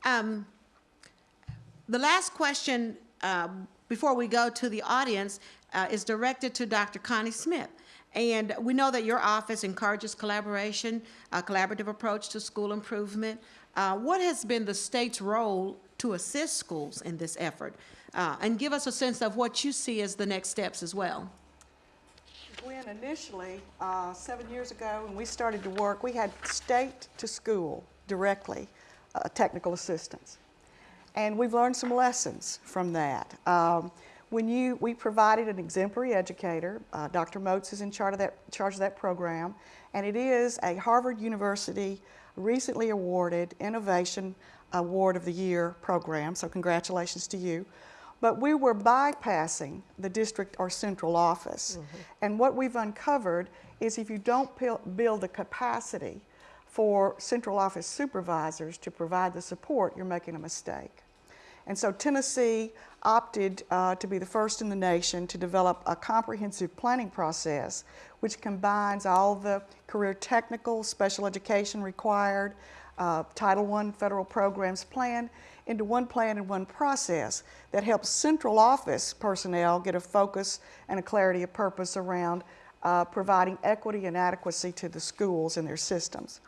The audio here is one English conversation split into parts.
Um, the last question before we go to the audience is directed to Dr. Connie Smith. And we know that your office encourages collaboration, a collaborative approach to school improvement. What has been the state's role to assist schools in this effort? And give us a sense of what you see as the next steps as well. When initially, 7 years ago, when we started to work, we had state to school directly technical assistance. And we've learned some lessons from that. We provided an exemplary educator. Dr. Moats is in charge of that program, and it is a Harvard University recently awarded Innovation Award of the Year program, so congratulations to you. But we were bypassing the district or central office. And what we've uncovered is if you don't build the capacity for central office supervisors to provide the support, you're making a mistake. And so Tennessee opted to be the first in the nation to develop a comprehensive planning process which combines all the career technical, special education required, Title I federal programs plan into one plan and one process that helps central office personnel get a focus and a clarity of purpose around providing equity and adequacy to the schools and their systems.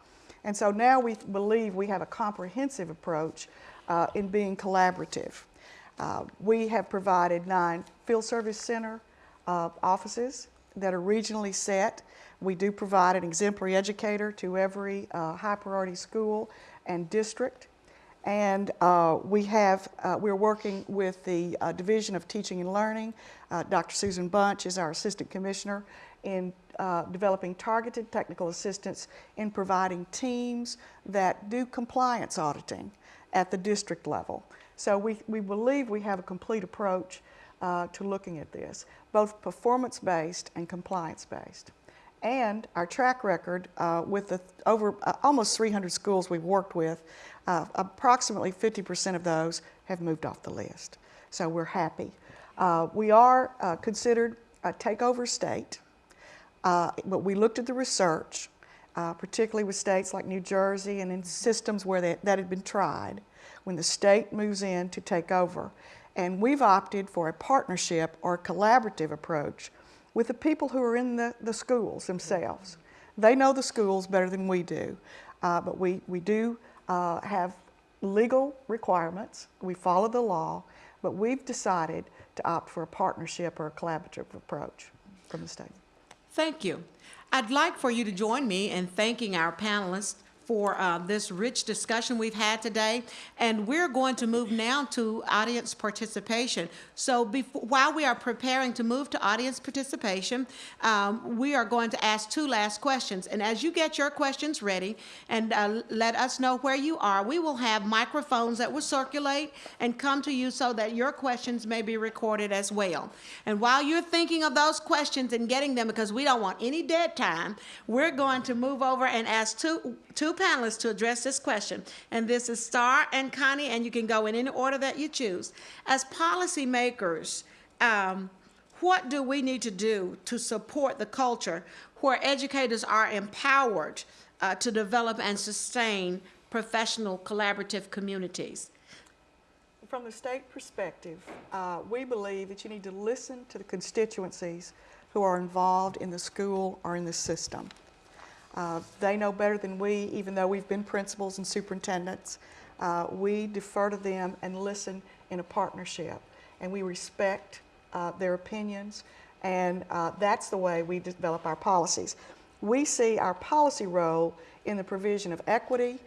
And so now we believe we have a comprehensive approach in being collaborative. We have provided 9 field service center offices that are regionally set. We do provide an exemplary educator to every high priority school and district. And we're working with the Division of Teaching and Learning. Dr. Susan Bunch is our Assistant Commissioner in developing targeted technical assistance in providing teams that do compliance auditing at the district level. So we believe we have a complete approach to looking at this, both performance-based and compliance-based. And our track record with the over almost 300 schools we've worked with, approximately 50% of those have moved off the list. So we're happy. We are considered a takeover state, but we looked at the research, particularly with states like New Jersey and in systems where that had been tried, when the state moves in to take over. And we've opted for a partnership or a collaborative approach with the people who are in the schools themselves. They know the schools better than we do, but we do have legal requirements. We follow the law, but we've decided to opt for a partnership or a collaborative approach from the state. Thank you. I'd like for you to join me in thanking our panelists for this rich discussion we've had today. And we're going to move now to audience participation. So while we are preparing to move to audience participation, we are going to ask 2 last questions. And as you get your questions ready and let us know where you are, we will have microphones that will circulate and come to you so that your questions may be recorded as well. And while you're thinking of those questions and getting them, because we don't want any dead time, we're going to move over and ask two panelists to address this question. And this is Star and Connie, and you can go in any order that you choose. As policymakers, what do we need to do to support the culture where educators are empowered to develop and sustain professional collaborative communities? From the state perspective, we believe that you need to listen to the constituencies who are involved in the school or in the system. They know better than we, even though we've been principals and superintendents. We defer to them and listen in a partnership, and we respect their opinions, and that's the way we develop our policies. We see our policy role in the provision of equity,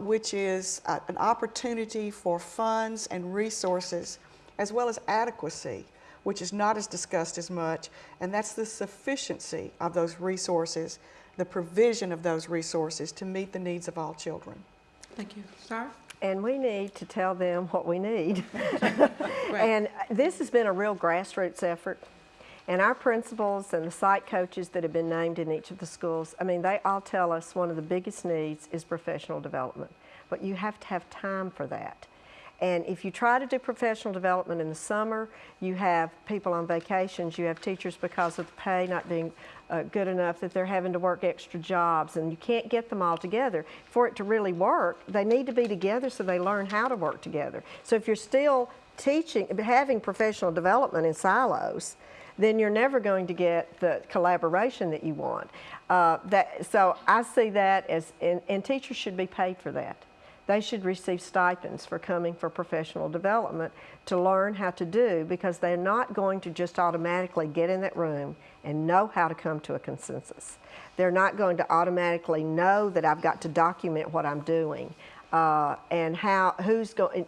which is an opportunity for funds and resources, as well as adequacy, which is not as discussed as much, and that's the sufficiency of those resources, the provision of those resources to meet the needs of all children. Thank you. Sarah? And we need to tell them what we need. Right. And this has been a real grassroots effort. And our principals and the site coaches that have been named in each of the schools, I mean, they all tell us one of the biggest needs is professional development. But you have to have time for that. And if you try to do professional development in the summer, you have people on vacations, you have teachers because of the pay not being good enough that they're having to work extra jobs, and you can't get them all together. For it to really work, they need to be together so they learn how to work together. So if you're still having professional development in silos, then you're never going to get the collaboration that you want. So I see that as, and teachers should be paid for that. They should receive stipends for coming for professional development to learn how to do, because they're not going to just automatically get in that room and know how to come to a consensus. They're not going to automatically know that I've got to document what I'm doing. And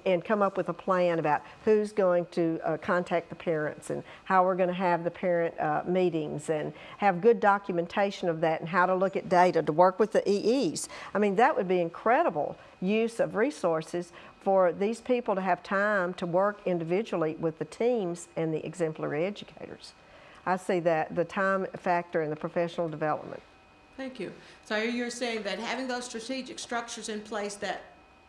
and come up with a plan about who's going to contact the parents and how we're going to have the parent meetings and have good documentation of that, and how to look at data to work with the EEs. I mean, that would be incredible use of resources for these people to have time to work individually with the teams and the exemplary educators. I see that, the time factor in the professional development. Thank you. So you're saying that having those strategic structures in place that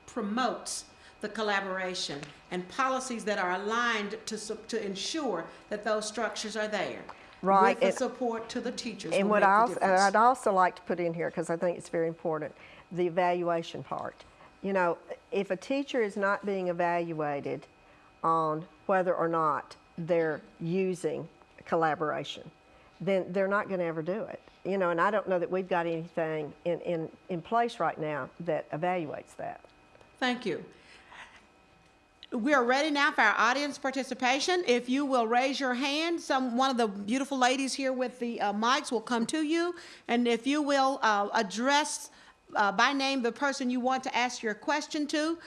promotes the collaboration and policies that are aligned to ensure that those structures are there. Right. With the support to the teachers. And what I'd also like to put in here, because I think it's very important, the evaluation part. You know, if a teacher is not being evaluated on whether or not they're using collaboration, then they're not going to ever do it. You know, and I don't know that we've got anything in place right now that evaluates that. Thank you. We are ready now for our audience participation. If you will raise your hand, one of the beautiful ladies here with the mics will come to you. And if you will address by name the person you want to ask your question to.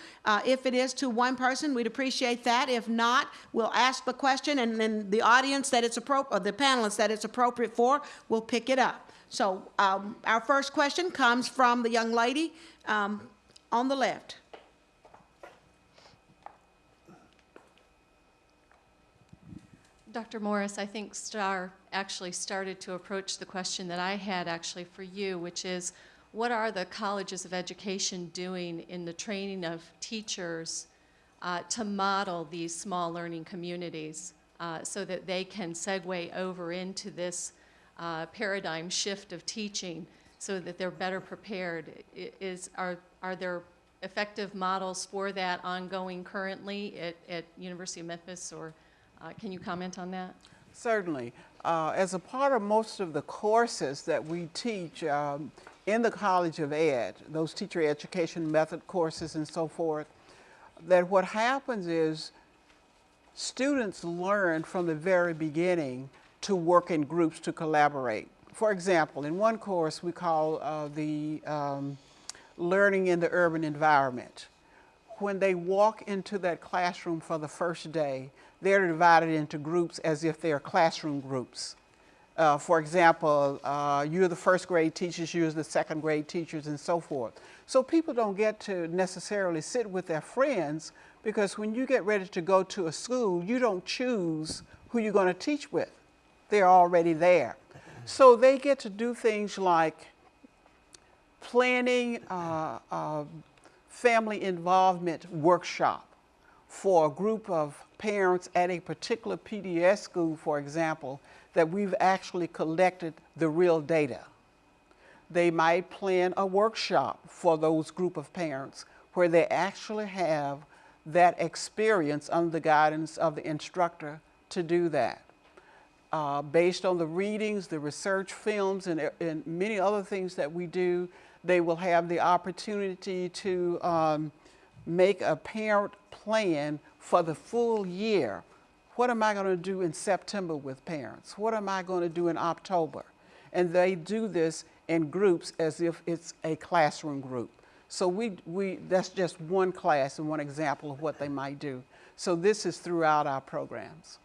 If it is to one person, we'd appreciate that. If not, we'll ask the question, and then the audience that it's appropriate, or the panelists that it's appropriate for, will pick it up. So our first question comes from the young lady on the left. Dr. Morris, I think Star actually started to approach the question that I had actually for you, which is, what are the colleges of education doing in the training of teachers to model these small learning communities so that they can segue over into this paradigm shift of teaching so that they're better prepared? Are there effective models for that ongoing currently at University of Memphis, or can you comment on that? Certainly. As a part of most of the courses that we teach in the College of Ed, those teacher education method courses and so forth, that what happens is students learn from the very beginning to work in groups, to collaborate. For example, in one course we call the Learning in the Urban Environment. When they walk into that classroom for the first day, they're divided into groups as if they're classroom groups. For example, you're the first grade teachers, you're the second grade teachers, and so forth. So people don't get to necessarily sit with their friends, because when you get ready to go to a school, you don't choose who you're going to teach with. They're already there. So they get to do things like planning a family involvement workshop for a group of parents at a particular PDS school, for example, that we've actually collected the real data. They might plan a workshop for those group of parents where they actually have that experience under the guidance of the instructor to do that. Based on the readings, the research films, and many other things that we do, they will have the opportunity to make a parent plan for the full year. What am I going to do in September with parents? What am I going to do in October? And they do this in groups as if it's a classroom group. So that's just one class and one example of what they might do. So this is throughout our programs.